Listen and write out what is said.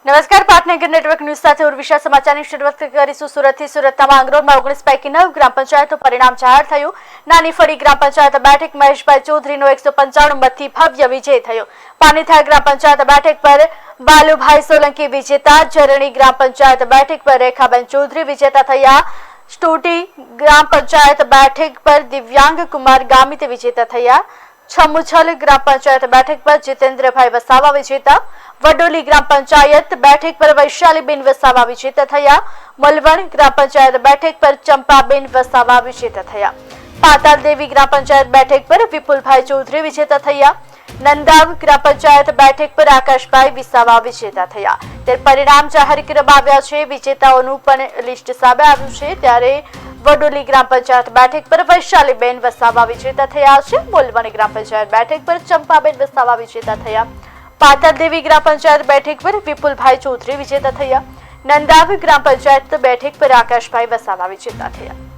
નમસ્કાર, પાટનગર network news સાથે ઉર્વિશા સમાચારની શરૂઆત કરીશું સુરતથી. સુરતના માંગરોળમાં 19 પૈકી 9 ગ્રામ પંચાયતો પરિણામ જાહેર થયું. નાની ફળી ગ્રામ પંચાયત બેઠક મહેશભાઈ ચૌધરીનો 195 મતથી ભવ્ય વિજય થયો. પાનીથા ગ્રામ પંચાયત બેઠક પર બાલુભાઈ સોલંકી વિજેતા. ઝરણી ગ્રામ પંચાયત બેઠક પર રેખાબેન ચૌધરી વિજેતા થયા. સ્ટોટી ગ્રામ પંચાયત બેઠક પર દિવ્યાંગ કુમાર ગામિત વિજેતા થયા. છમુછલ ગ્રામ પંચાયત બેઠક પર જીતેન્દ્રભાઈ વસાવા વિજેતા. વડોલી ગ્રામ પંચાયત બેઠક પર વૈશાલીબેન વસાવા વિજેતા થયા. મલવણ ગ્રામ પંચાયત બેઠક પર ચંપાબેન વસાવા વિજેતા થયા. પાતાલદેવી ગ્રામ પંચાયત બેઠક પર વિપુલભાઈ ચૌધરી વિજેતા થયા. નંદાવ ગ્રામ પંચાયત બેઠક પર આકાશભાઈ વિસાવા વિજેતા થયા. ત્યારે પરિણામ જાહેર કરવામાં આવ્યા છે. વિજેતાઓનું પણ લિસ્ટ સામે આવ્યું છે. ત્યારે વડોલી ગ્રામ પંચાયત બેઠક પર વૈશાલીબેન વસાવા વિજેતા થયા છે. મોલવણ ગ્રામ પંચાયત બેઠક પર ચંપાબેન વસાવા વિજેતા થયા. પાતાલદેવી ગ્રામ પંચાયત બેઠક પર વિપુલભાઈ ચૌધરી વિજેતા થયા. નંદાવ ગ્રામ પંચાયત બેઠક પર આકાશભાઈ વસાવા વિજેતા થયા.